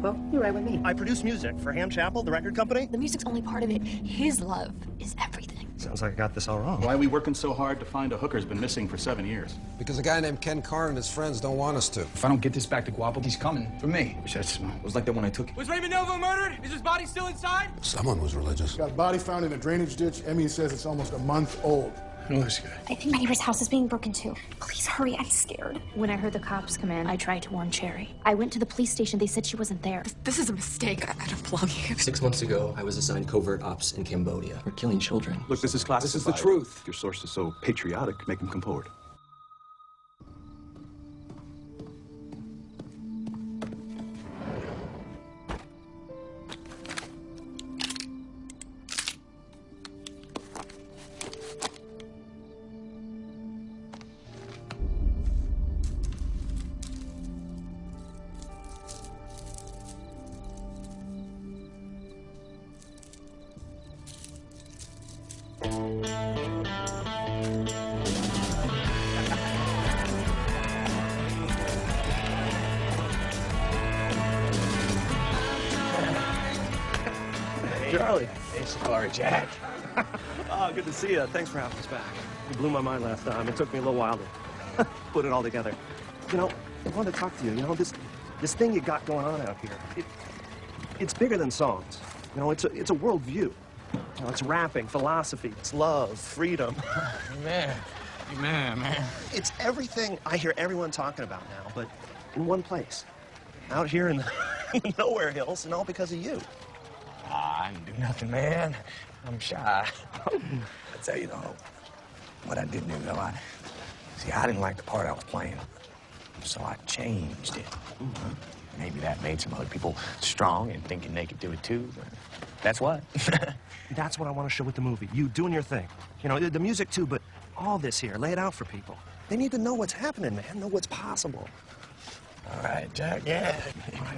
You're right with me. I produce music for Ham Chapel, the record company. The music's only part of it. His love is everything. Sounds like I got this all wrong. Why are we working so hard to find a hooker who's been missing for 7 years? Because a guy named Ken Carr and his friends don't want us to. If I don't get this back to Guapo, he's coming for me. Wish it was like that when I took it. Was Raymond Novo murdered? Is his body still inside? Someone was religious. Got a body found in a drainage ditch. Emmy says it's almost a month old. Who is this guy? I think my neighbor's house is being broken too. Please hurry, I'm scared. When I heard the cops come in, I tried to warn Cherry. I went to the police station. They said she wasn't there. This is a mistake. I don't belong here. 6 months ago, I was assigned covert ops in Cambodia. We're killing children. Look, this is classified. This is the truth. Your source is so patriotic, make him come forward. Charlie. Hey, sorry, Jack. Oh, good to see you. Thanks for having us back. You blew my mind last time. It took me a little while to put it all together. You know, I wanted to talk to you. You know, this thing you got going on out here, it's bigger than songs. You know, it's a worldview. You know, it's rapping, philosophy, it's love, freedom. Amen. Amen, man. It's everything I hear everyone talking about now, but in one place. Out here in the nowhere hills, and all because of you. I didn't do nothing, man. I'm shy. I tell you, though, what I did do, though, I didn't like the part I was playing, so I changed it. Maybe that made some other people strong and thinking they could do it too, but that's what. That's what I want to show with the movie. You doing your thing. You know, the music too, but all this here, lay it out for people. They need to know what's happening, man, know what's possible. All right, Jack, yeah.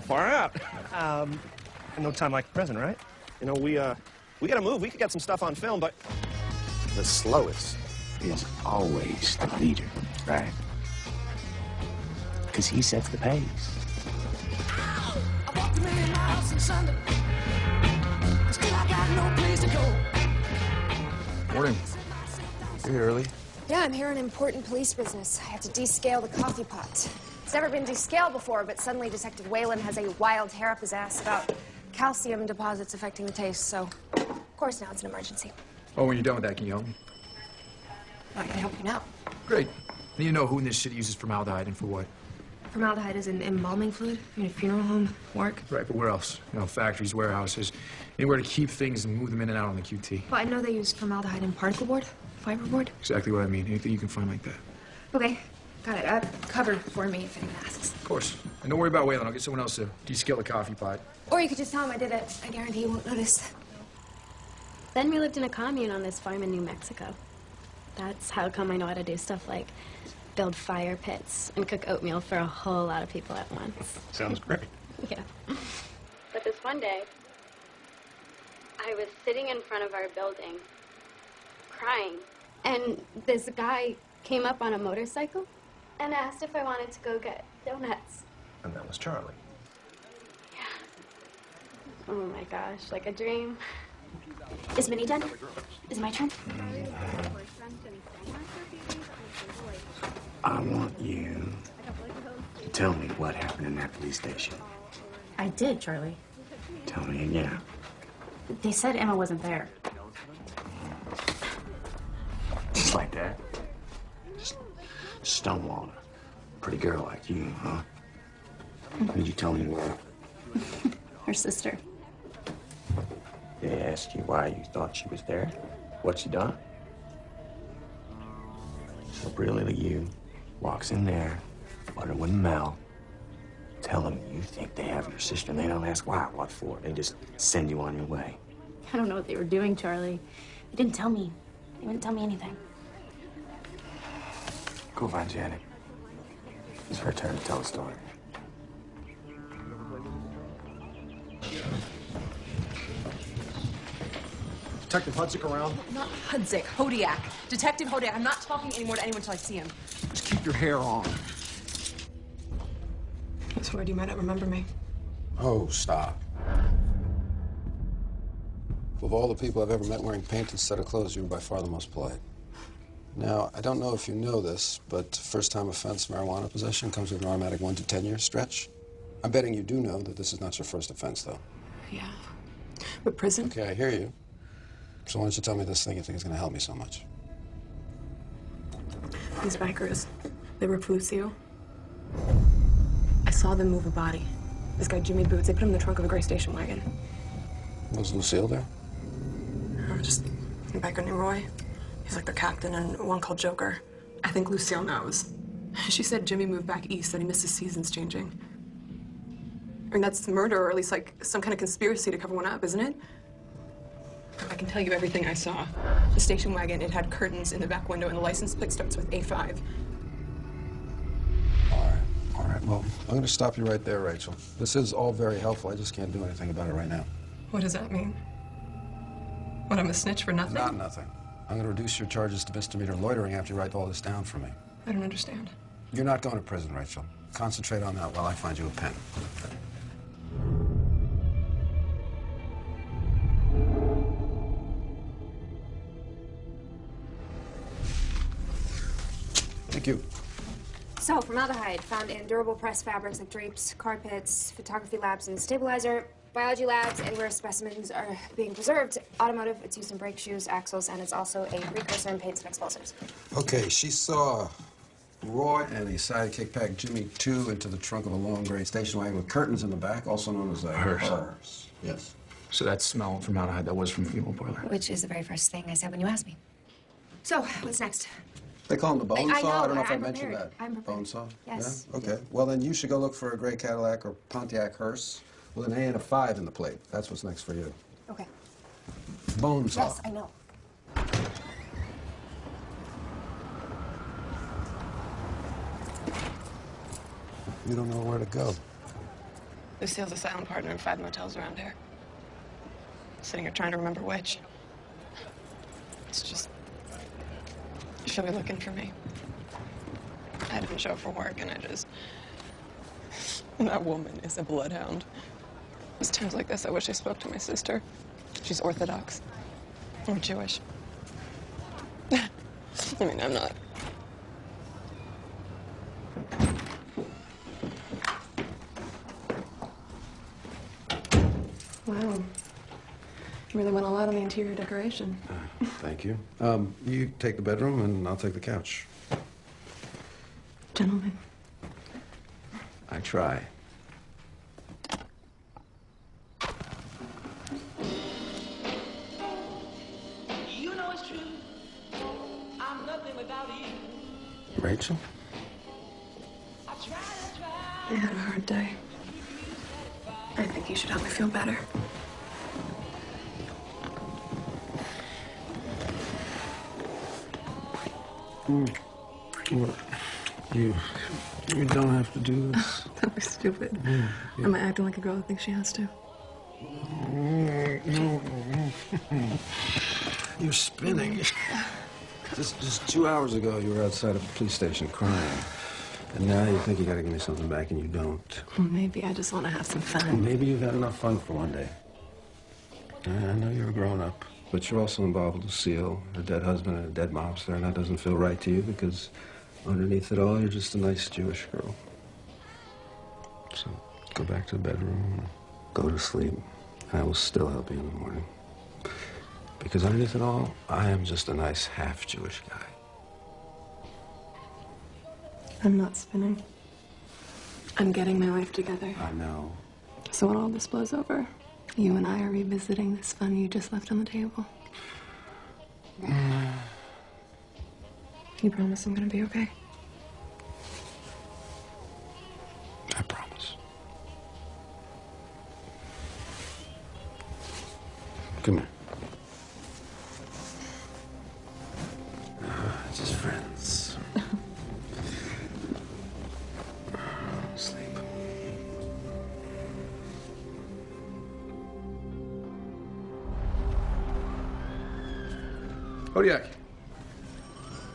Far out. No time like the present, right? You know, we gotta move. We could get some stuff on film, but The slowest is always the leader, right? Because he sets the pace. I walked a million miles in Sunday. Still I got no place to go. Morning. You're here early? Yeah, I'm here on important police business. I have to descale the coffee pot. It's never been descaled before, but suddenly Detective Whalen has a wild hair up his ass about calcium deposits affecting the taste, so of course now it's an emergency. Oh, when you're done with that, can you help me? I can help you now. Great. I need to know who in this shit uses formaldehyde and for what. Formaldehyde is an embalming fluid in a funeral home, work. Right, but where else? You know, factories, warehouses, anywhere to keep things and move them in and out on the QT. Well, I know they use formaldehyde in particle board, fiber board. Exactly what I mean. Anything you can find like that. Okay, got it. Cover for me if anyone asks. Of course. And don't worry about Whalen. I'll get someone else to descale the coffee pot. Or you could just tell him I did it. I guarantee he won't notice. Then we lived in a commune on this farm in New Mexico. That's how come I know how to do stuff like build fire pits and cook oatmeal for a whole lot of people at once. Sounds great. Yeah. But this one day, I was sitting in front of our building, crying, and this guy came up on a motorcycle and asked if I wanted to go get donuts. And that was Charlie. Yeah. Oh my gosh, like a dream. Is Minnie done? Is it my turn? I want you to tell me what happened in that police station. I did, Charlie. Tell me again. They said Emma wasn't there. Just like that? Just stonewalled a pretty girl like you, huh? Did you tell me where? Her sister. Did they ask you why you thought she was there? What she done? So really you walks in there, butter with Mel, tell them you think they have your sister, and they don't ask why, what for. They just send you on your way. I don't know what they were doing, Charlie. They didn't tell me. They wouldn't tell me anything. Go find Janet. It's her turn to tell the story. Detective Hudzik around? Not Hudzik, Hodiak. Detective Hodiak. I'm not talking anymore to anyone until I see him. Just keep your hair on. I swear you might not remember me. Oh, stop. Of all the people I've ever met wearing paint instead of clothes, you were by far the most polite. Now, I don't know if you know this, but first-time offense marijuana possession comes with an automatic 1 to 10-year stretch. I'm betting you do know that this is not your first offense, though. Yeah. But prison? Okay, I hear you. So why don't you tell me this thing you think is going to help me so much? These bikers, they were Lucio. I saw them move a body. This guy, Jimmy Boots, they put him in the trunk of a gray station wagon. Was Lucille there? Just a biker named Roy. He's like their captain, and one called Joker. I think Lucille knows. She said Jimmy moved back east, that he missed his seasons changing. I mean, that's murder, or at least like some kind of conspiracy to cover one up, isn't it? I can tell you everything I saw. The station wagon, it had curtains in the back window, and the license plate starts with A5. All right, well, I'm going to stop you right there, Rachel. This is all very helpful. I just can't do anything about it right now. What does that mean? What, I'm a snitch for nothing? Not nothing. I'm going to reduce your charges to misdemeanor loitering after you write all this down for me. I don't understand. You're not going to prison, Rachel. Concentrate on that while I find you a pen. Thank you. So, formaldehyde found in durable press fabrics like drapes, carpets, photography labs, and stabilizer, biology labs, and where specimens are being preserved. Automotive, it's used in brake shoes, axles, and it's also a precursor in paints and explosives. Okay, she saw Roy and his sidekick pack Jimmy 2 into the trunk of a long gray station wagon with curtains in the back, also known as a hearse. Yes. So that smell of formaldehyde, that was from the funeral parlor. Which is the very first thing I said when you asked me. So, what's next? They call him the bone I saw? know, I don't know if I I'm mentioned prepared. that. I'm prepared. Bone saw? Yes. Yeah? Okay. Well, then you should go look for a gray Cadillac or Pontiac hearse with an A and a 5 in the plate. That's what's next for you. Okay. Bone saw. Yes, I know. You don't know where to go. Lucille's a silent partner in 5 motels around here. Sitting here trying to remember which. It's just... she'll be looking for me. I didn't show up for work, and I just... That woman is a bloodhound. It's times like this I wish I spoke to my sister. She's Orthodox. I'm Jewish. I mean, I'm not. Wow. You really went all out on the interior decoration. Thank you. You take the bedroom, and I'll take the couch. Gentlemen. I try. You know it's true. I'm nothing without you. Rachel? I had a hard day. I think you should help me feel better. You don't have to do this. Don't be stupid. Am I acting like a girl that thinks she has to? You're spinning. Just 2 hours ago, you were outside a police station crying. And now you think you gotta give me something back, and you don't. Well, maybe I just want to have some fun. Maybe you've had enough fun for one day. I know you're a grown-up, but you're also involved with Lucille, her dead husband, and a dead mobster, and that doesn't feel right to you because underneath it all, you're just a nice Jewish girl. So go back to the bedroom, go to sleep, and I will still help you in the morning. Because underneath it all, I am just a nice half-Jewish guy. I'm not spinning. I'm getting my life together. I know. So when all this blows over, you and I are revisiting this fun you just left on the table. You promise I'm gonna be okay? I promise. Come here. Just friends. Sleep. Kodiak.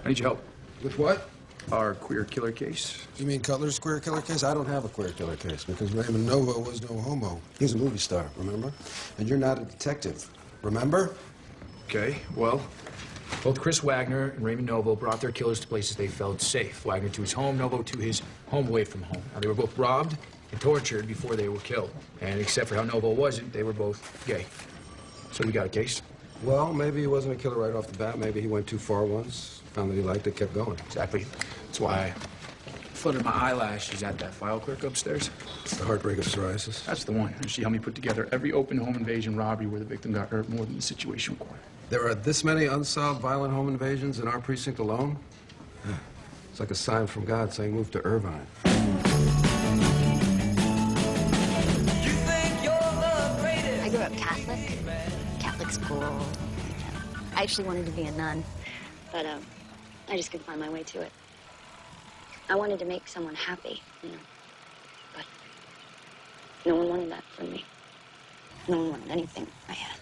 I need your help. With what? our queer killer case. You mean Cutler's queer killer case? I don't have a queer killer case because Raymond Novo was no homo. He's a movie star, remember? And you're not a detective, remember? Okay, well, both Chris Wagner and Raymond Novo brought their killers to places they felt safe. Wagner to his home, Novo to his home away from home. Now, they were both robbed and tortured before they were killed. And except for how Novo wasn't, they were both gay. So we got a case. Well, maybe he wasn't a killer right off the bat. Maybe he went too far once, found that he liked it, kept going. Exactly. That's why I fluttered my eyelashes at that file clerk upstairs. The heartbreak of psoriasis. That's the one. She helped me put together every open home invasion robbery where the victim got hurt more than the situation required. There are this many unsolved violent home invasions in our precinct alone? Yeah. It's like a sign from God saying move to Irvine. I grew up Catholic. Catholic's cool. I actually wanted to be a nun, but I just couldn't find my way to it. I wanted to make someone happy, but no one wanted that from me. No one wanted anything I had.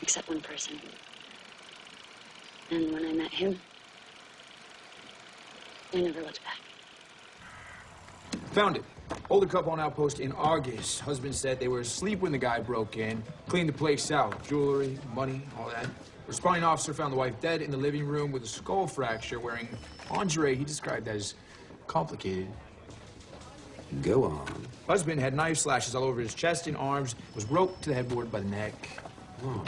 Except one person. And when I met him, I never looked back. Found it. Older couple on outpost in August. Husband said they were asleep when the guy broke in, cleaned the place out. Jewelry, money, all that. Responding officer found the wife dead in the living room with a skull fracture, wearing lingerie he described as complicated. Go on. Husband had knife slashes all over his chest and arms, was roped to the headboard by the neck. Oh.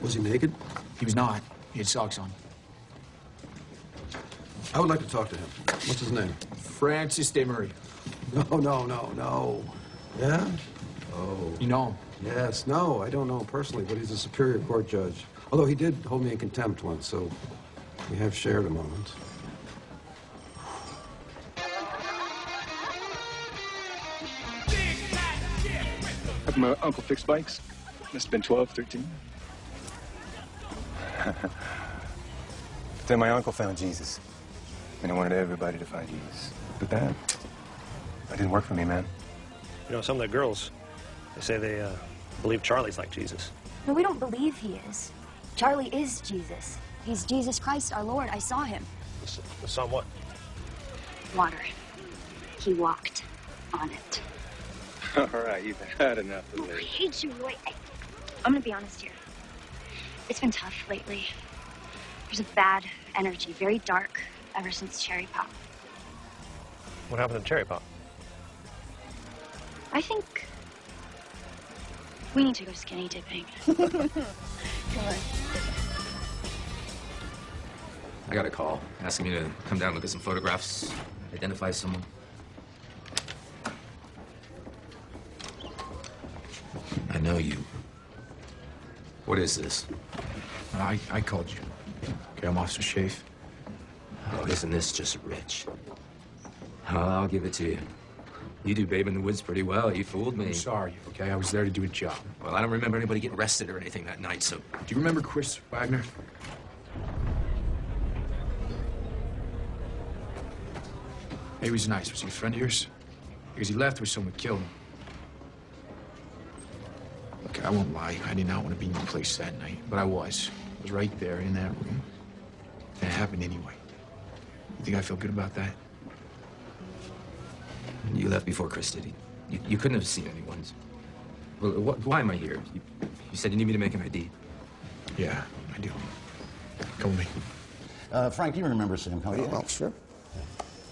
Was he naked? He was not. He had socks on. I would like to talk to him. What's his name? Francis DeMarie. No. Yeah? Oh. You know him? Yes. No, I don't know him personally, but he's a Superior Court judge. Although he did hold me in contempt once, so we have shared a moment. Helping my uncle fix bikes. Must have been 12, 13. But then my uncle found Jesus. And I wanted everybody to find Jesus. But that didn't work for me, man. You know, some of the girls, they say they believe Charlie's like Jesus. No, we don't believe he is. Charlie is Jesus. He's Jesus Christ, our Lord. I saw him. The son what? Water. He walked on it. All right, you've had enough of I this. hate you, Roy. I'm gonna be honest here. It's been tough lately. There's a bad energy, very dark, ever since Cherry Pop. What happened to Cherry Pop? I think we need to go skinny dipping. Come on. I got a call asking me to come down and look at some photographs, identify someone. I know you. What is this? I called you. Okay, I'm Officer Schaeff. Oh, isn't this just rich? I'll give it to you. You do Babe in the Woods pretty well. You fooled me. I'm sorry, okay? I was there to do a job. Well, I don't remember anybody getting arrested or anything that night, so... Do you remember Chris Wagner? He was nice. Was he a friend of yours? Because he left where someone killed him. Look, I won't lie. I did not want to be in your place that night, but I was. I was right there in that room. And it happened anyway. You think I feel good about that? You left before Chris did. You couldn't have seen anyone's. Well, why am I here? You said you need me to make an ID. Yeah, I do. Come with me. Frank, you remember Sam Cody? Oh, sure.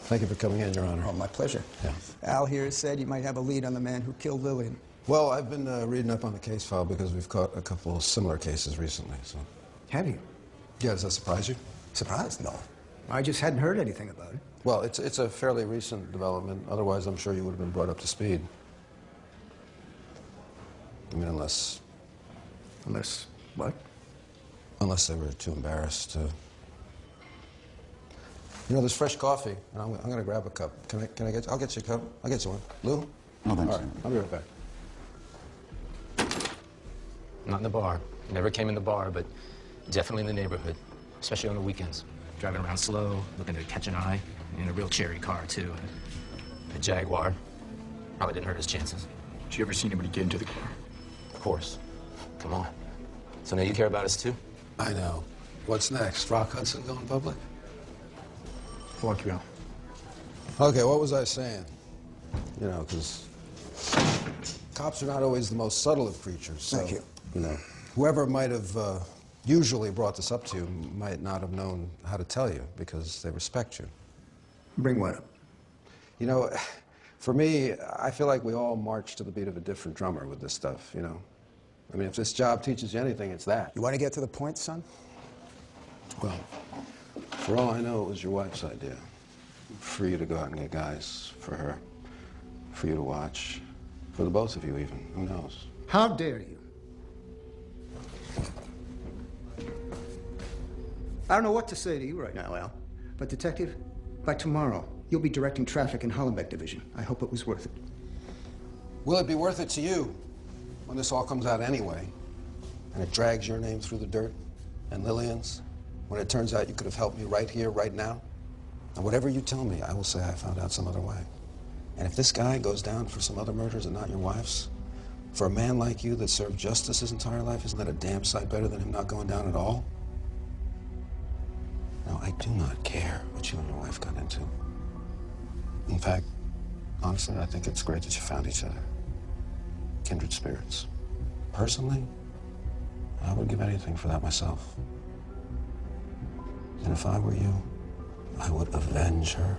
Thank you for coming in, Your Honor. Oh, my pleasure. Yeah. Al here said you might have a lead on the man who killed Lillian. Well, I've been reading up on the case file because we've caught a couple of similar cases recently, so... Have you? Yeah, does that surprise you? Surprised? No. I just hadn't heard anything about it. Well, it's a fairly recent development. Otherwise, I'm sure you would have been brought up to speed. I mean, unless... Unless what? Unless they were too embarrassed to... You know, there's fresh coffee, and I'm going to grab a cup. Can I get... I'll get you a cup. I'll get you one. Lou? No, thanks. All right, I'll be right back. Not in the bar. Never came in the bar, but definitely in the neighborhood, especially on the weekends. Driving around slow, looking to catch an eye, in a real cherry car, too. A Jaguar. Probably didn't hurt his chances. Did you ever see anybody get into the car? Of course. Come on. So now you care about us, too? I know. What's next? Rock Hudson going public? Lucky Bill. Okay, what was I saying? You know, because cops are not always the most subtle of creatures. So, Thank you. You know, whoever might have usually brought this up to you might not have known how to tell you because they respect you. Bring what up? You know, for me, I feel like we all march to the beat of a different drummer with this stuff, you know? I mean, if this job teaches you anything, it's that. You want to get to the point, son? Well, for all I know, it was your wife's idea. For you to go out and get guys, for her, for you to watch, for the both of you even, who knows? How dare you? I don't know what to say to you right now, Al, but Detective, by tomorrow, you'll be directing traffic in Hollenbeck Division. I hope it was worth it. Will it be worth it to you when this all comes out anyway, and it drags your name through the dirt, and Lillian's, when it turns out you could have helped me right here, right now? And whatever you tell me, I will say I found out some other way. And if this guy goes down for some other murders and not your wife's, for a man like you that served justice his entire life, isn't that a damn sight better than him not going down at all? No, I do not care what you and your wife got into. In fact, honestly, I think it's great that you found each other. Kindred spirits. Personally, I would give anything for that myself. And if I were you, I would avenge her.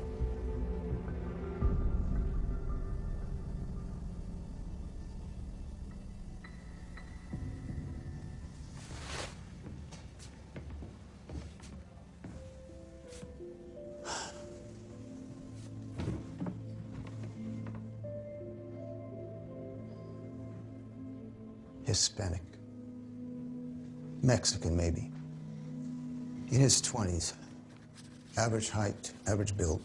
Hispanic. Mexican, maybe. In his 20s. Average height, average build.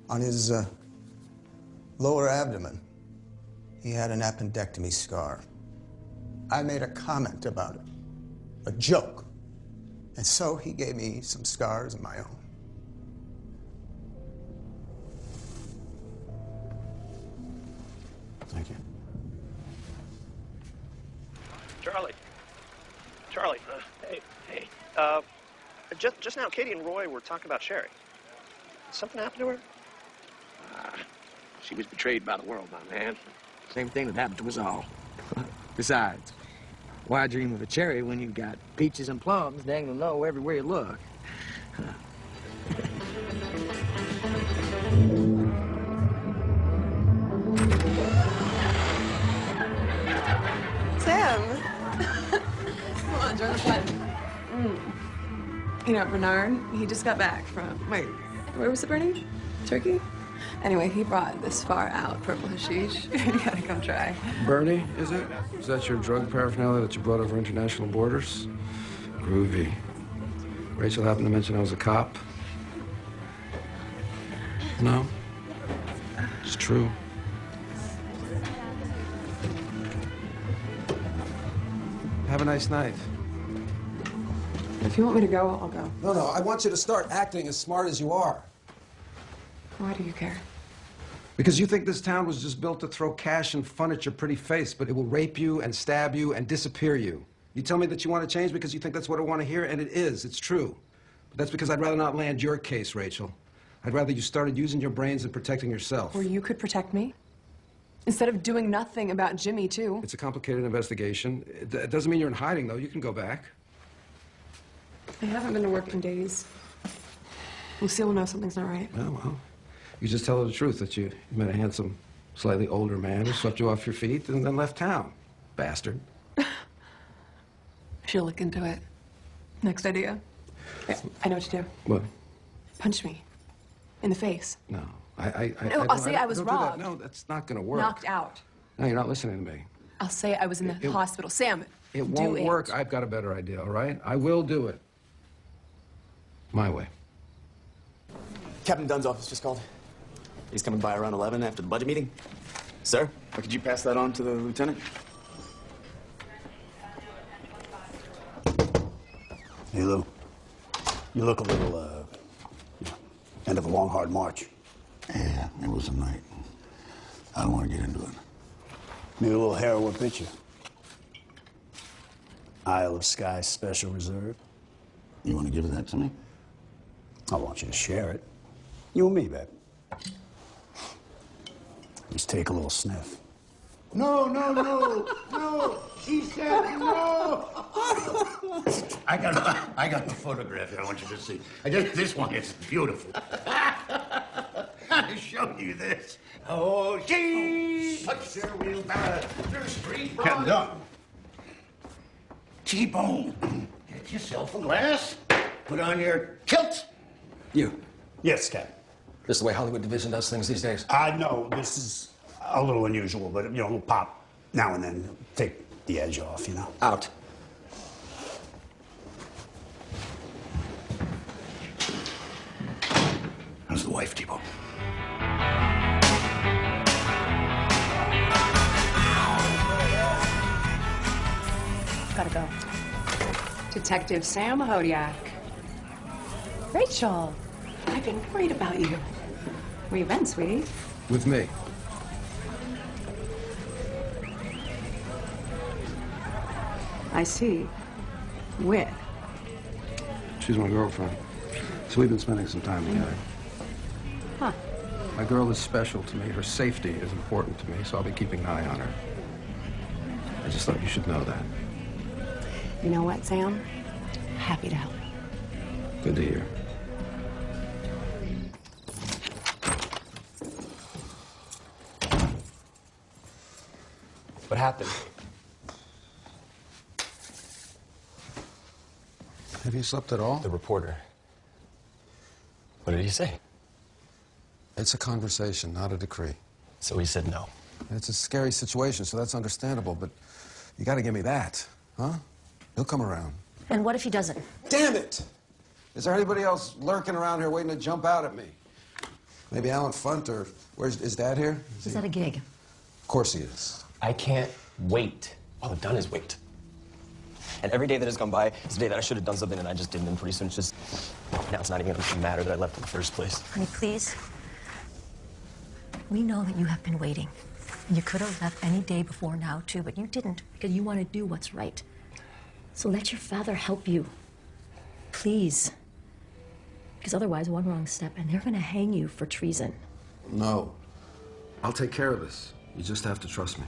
On his lower abdomen, he had an appendectomy scar. I made a comment about it, a joke. And so he gave me some scars of my own. Thank you. Charlie, hey. Just now, Katie and Roy were talking about Sherry. Did something happen to her? She was betrayed by the world, my man. Same thing that happened to us all. Besides, why dream of a cherry when you've got peaches and plums dangling low everywhere you look? Sam! Come on, join the fun. You know, Bernard, he just got back from, wait, where was it burning? Turkey? Anyway, he brought this far out purple hashish. You gotta come try. Bernie, is it? Is that your drug paraphernalia that you brought over international borders? Groovy. Rachel happened to mention I was a cop. No? It's true. Have a nice night. If you want me to go, I'll go. No, I want you to start acting as smart as you are. Why do you care? Because you think this town was just built to throw cash and fun at your pretty face, but it will rape you and stab you and disappear you. You tell me that you want to change because you think that's what I want to hear, and it is. It's true. But that's because I'd rather not land your case, Rachel. I'd rather you started using your brains and protecting yourself. Or you could protect me. Instead of doing nothing about Jimmy, too. It's a complicated investigation. It doesn't mean you're in hiding, though. You can go back. I haven't been to work in days. Lucille will know something's not right. Well, you just tell her the truth, that you met a handsome, slightly older man who swept you off your feet and then left town. Bastard. She'll look into it. Next idea. I know what to do. What? Punch me. In the face. No. I'll say I was don't do that. robbed. No, that's not going to work. Knocked out. No, you're not listening to me. I'll say I was in the hospital. Sam, It won't work. I've got a better idea, all right? I will do it. My way. Captain Dunn's office just called. He's coming by around 11 after the budget meeting. Sir, could you pass that on to the lieutenant? Hey, Lou. You look a little, end of a long, hard march. Yeah, it was a night. I don't want to get into it. Maybe a little heroin picture. Isle of Skye Special Reserve. You want to give that to me? I want you to share it. You and me, babe. Just take a little sniff. No, no, no, no. She said no. I got the photograph here. I want you to see. This one is beautiful. I show you this. Oh, she. Touch their wheelbarrow. They're street Captain Dunn. T-Bone. Get yourself a glass. Put on your kilt. You. Yes, Captain. This is the way Hollywood Division does things these days. I know this is a little unusual, but, we'll pop now and then. Take the edge off, Out. How's the wife, T-Bone? Gotta go. Detective Sam Hodiak. Rachel, I've been worried about you. Where you been, sweetie? With me. I see. With? She's my girlfriend. So we've been spending some time together. Huh. My girl is special to me. Her safety is important to me, so I'll be keeping an eye on her. I just thought you should know that. You know what, Sam? Happy to help. Good to hear. What happened? Have you slept at all? The reporter. What did he say? It's a conversation, not a decree. So he said no. It's a scary situation, so that's understandable, but you gotta give me that, huh? He'll come around. And what if he doesn't? Damn it! Is there anybody else lurking around here waiting to jump out at me? Maybe Alan Funt, or is Dad here? Is that a gig? Of course he is. I can't wait. All I've done is wait. And every day that has gone by is a day that I should have done something and I just didn't, and pretty soon it's just... Now it's not even gonna matter that I left in the first place. Honey, please. We know that you have been waiting. You could have left any day before now, too, but you didn't because you want to do what's right. So let your father help you. Please. Because otherwise, one wrong step, and they're going to hang you for treason. No. I'll take care of this. You just have to trust me.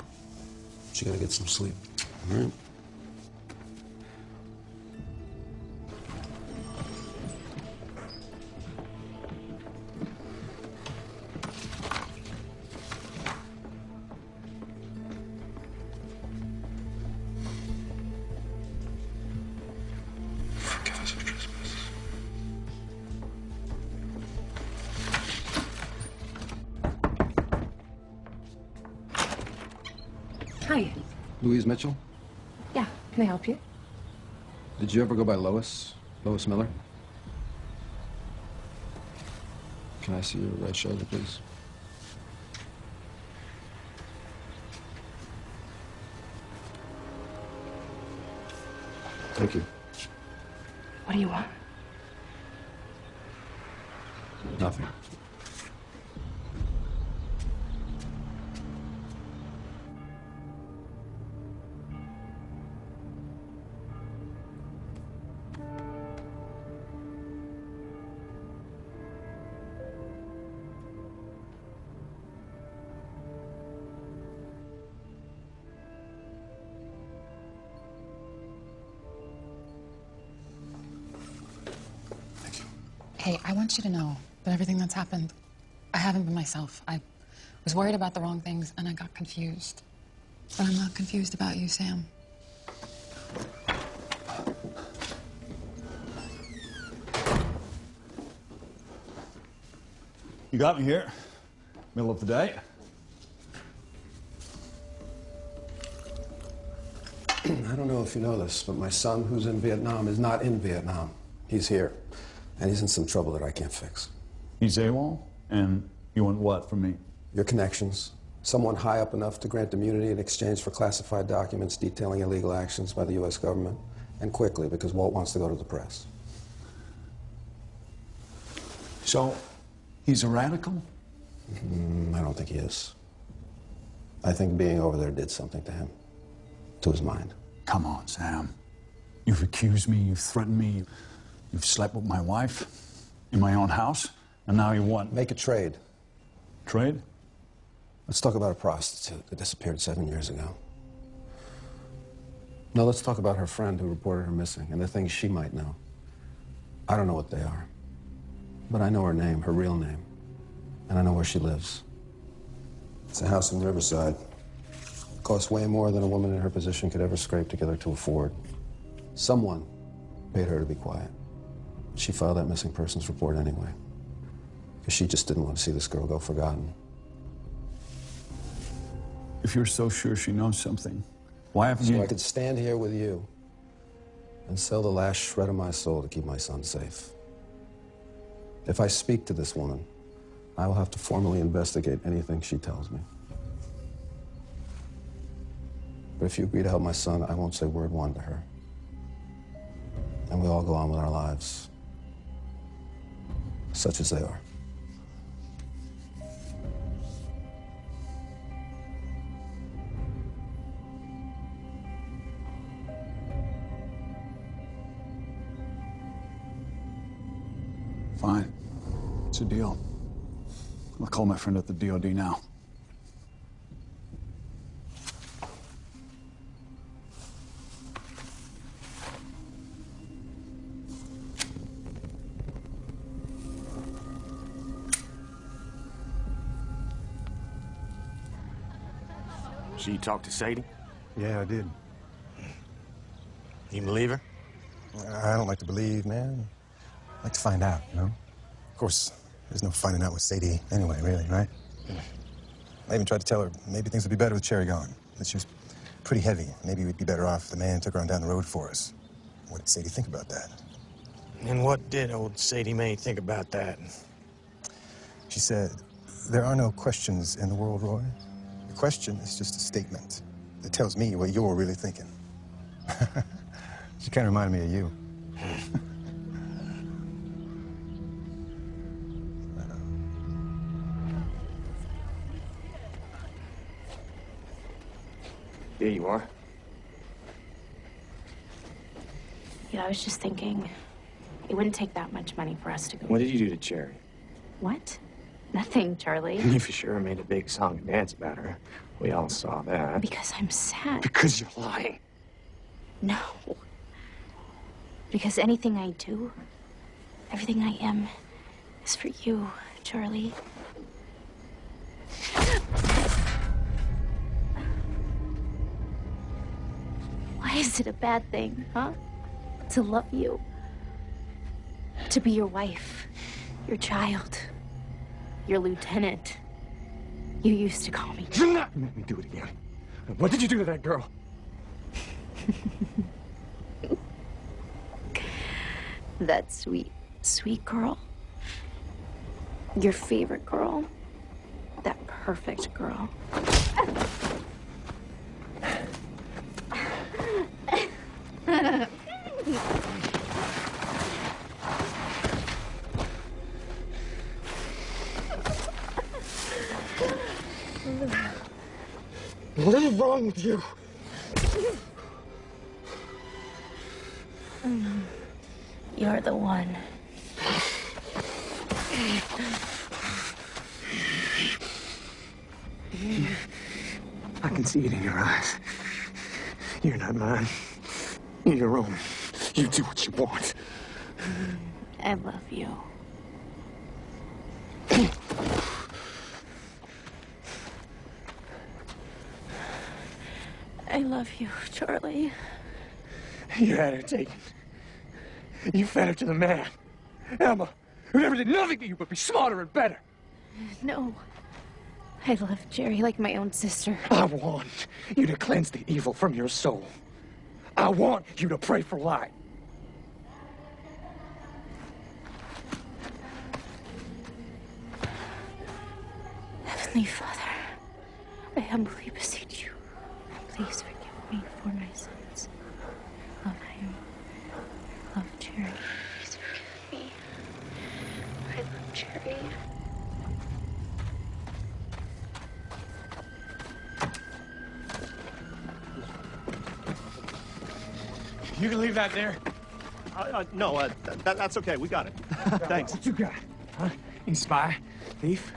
But you gotta get some sleep. All right? Forgive us our trespasses. Hi. Louise Mitchell? Yeah, can I help you? Did you ever go by Lois? Lois Miller? Can I see your right shoulder, please? Thank you. What do you want? Nothing. Hey, I want you to know that everything that's happened, I haven't been myself. I was worried about the wrong things, and I got confused. But I'm not confused about you, Sam. You got me here, middle of the day. I don't know if you know this, but my son, who's in Vietnam, is not in Vietnam. He's here, and he's in some trouble that I can't fix. He's AWOL, and you want what from me? Your connections. Someone high up enough to grant immunity in exchange for classified documents detailing illegal actions by the U.S. government. And quickly, because Walt wants to go to the press. So, he's a radical? I don't think he is. I think being over there did something to him. To his mind. Come on, Sam. You've accused me, you've threatened me. You've slept with my wife in my own house, and now you want... Make a trade. Trade? Let's talk about a prostitute that disappeared 7 years ago. No, let's talk about her friend who reported her missing and the things she might know. I don't know what they are, but I know her name, her real name, and I know where she lives. It's a house in Riverside. It costs way more than a woman in her position could ever scrape together to afford. Someone paid her to be quiet. She filed that missing persons report anyway, because she just didn't want to see this girl go forgotten. If you're so sure she knows something, why haven't you... So I could stand here with you and sell the last shred of my soul to keep my son safe. If I speak to this woman, I will have to formally investigate anything she tells me. But if you agree to help my son, I won't say word one to her. And we all go on with our lives, such as they are. Fine. It's a deal. I'll call my friend at the DOD now. So you talked to Sadie? Yeah, I did. You believe her? I don't like to believe, man. I like to find out, you know? Of course, there's no finding out with Sadie anyway, really, right? I even tried to tell her maybe things would be better with Cherry gone, that she was pretty heavy. Maybe we'd be better off if the man took her on down the road for us. What did Sadie think about that? And what did old Sadie Mae think about that? She said, there are no questions in the world, Roy. The question is just a statement that tells me what you're really thinking. She kind of reminded me of you. There you are. Yeah, I was just thinking, it wouldn't take that much money for us to go. What did you do to Cherry? What? Nothing, Charlie. You for sure made a big song and dance about her. We all saw that. Because I'm sad. Because you're lying. No. Because anything I do, everything I am, is for you, Charlie. Why is it a bad thing, huh? To love you. To be your wife, your child, your lieutenant. You used to call me. Do not make me do it again. What did you do to that girl? That sweet, sweet girl. Your favorite girl. That perfect girl. What is wrong with you? You're the one. I can see it in your eyes. You're not mine. You're your own. You do what you want. I love you. I love you, Charlie. You had her taken. You fed her to the man. Emma, who never did nothing to you but be smarter and better. No. I love Jerry like my own sister. I want you to cleanse the evil from your soul. I want you to pray for light. Heavenly Father, I humbly beseech you, please forgive me for my sins. Love him. Love Jerry. Please forgive me. I love Jerry. You can leave that there. No, that's okay. We got it. Thanks. What you got? Huh? You spy? Thief?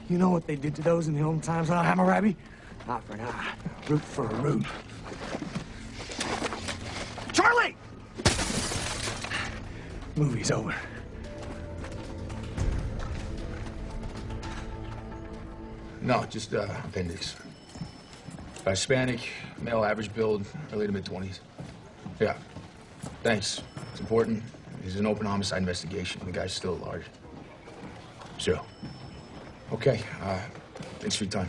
You know what they did to those in the old times on Hammurabi? Eye for an eye, root for a root. Charlie! Movie's over. No, just appendix. Hispanic, male, average build, early to mid-20s. Yeah. Thanks. It's important. This is an open homicide investigation. The guy's still at large. So. Okay. Thanks for your time.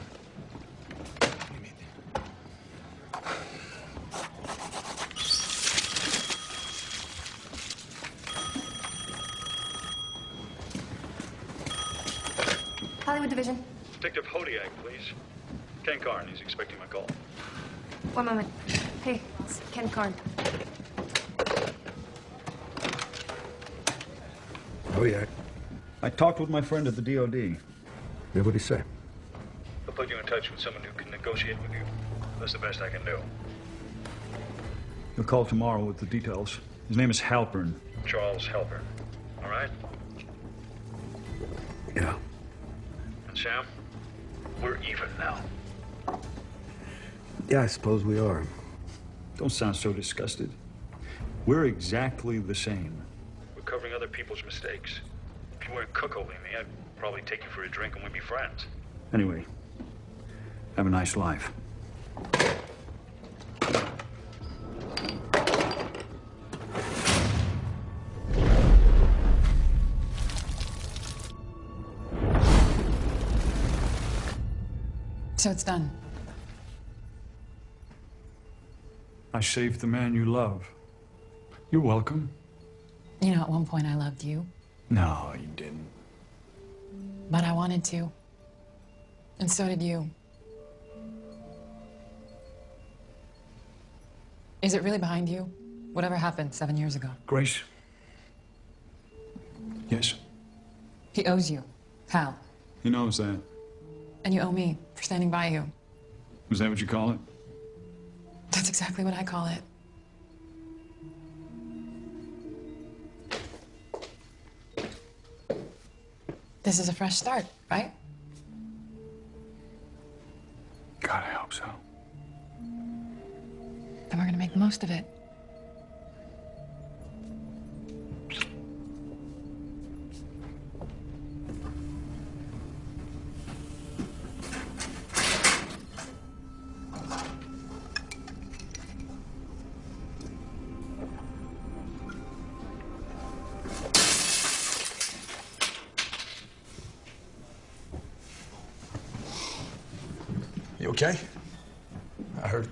Hollywood Division. Detective Hodiak, please. Ken Carn, he's expecting my call. One moment. Hey, it's Ken Carn. Oh, yeah. I talked with my friend at the DOD. Yeah, what'd he say? I'll put you in touch with someone who can negotiate with you. That's the best I can do. He'll call tomorrow with the details. His name is Halpern. Charles Halpern. All right? Yeah. And Sam, we're even now. Yeah, I suppose we are. Don't sound so disgusted. We're exactly the same. We're covering other people's mistakes. If you weren't cuckolding me, I'd probably take you for a drink and we'd be friends. Anyway, have a nice life. So it's done. I saved the man you love. You're welcome. You know, at one point I loved you, No, you didn't. but I wanted to. And so did you. Is it really behind you? Whatever happened 7 years ago? Grace? Yes, He owes you. Hal. he knows that. And you owe me for standing by you. Is that what you call it? That's exactly what I call it. This is a fresh start, right? God, I hope so. And we're gonna make the most of it. You okay? I heard.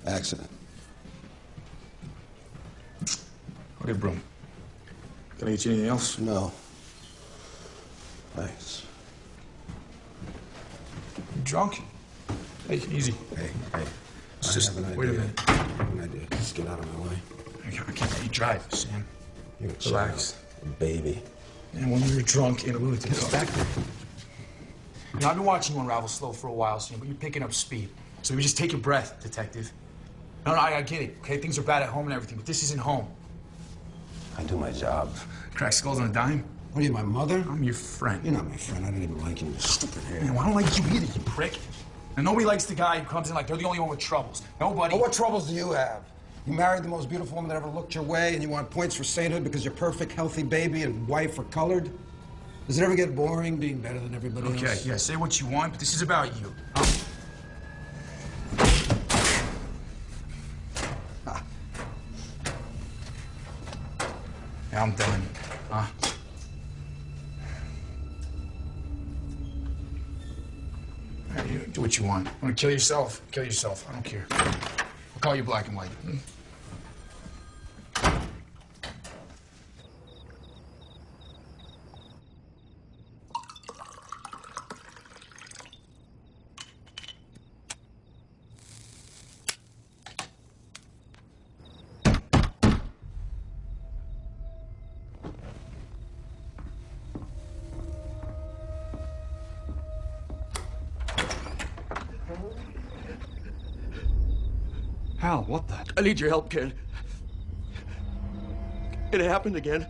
Accident. I'll get a broom. Can I get you anything else? No. Thanks. You drunk? Hey, easy. Hey. It's just, wait a minute. An idea. Just get out of my way. I can't let you drive, Sam. You're a Relax. child, a baby. And when you're drunk in a lunatic back there. You know, I've been watching you unravel slow for a while, Sam, but you're picking up speed. So we just take a breath, detective. No, I get it, okay? Things are bad at home and everything, but this isn't home. I do my job. Crack skulls on a dime? What are you, my mother? I'm your friend. You're not my friend. I don't even like you, you stupid hair. Man, well, I don't like you either, you prick. And nobody likes the guy who comes in like they're the only one with troubles. Nobody. Well, what troubles do you have? You married the most beautiful woman that ever looked your way, and you want points for sainthood because your perfect, healthy baby and wife are colored? Does it ever get boring being better than everybody else? Okay, yeah, say what you want, but this is about you. Yeah, I'm done. Huh? Yeah, you do what you want. Want to kill yourself? Kill yourself. I don't care. I'll call you black and white. Hmm? Hal, what the? I need your help, kid. It happened again.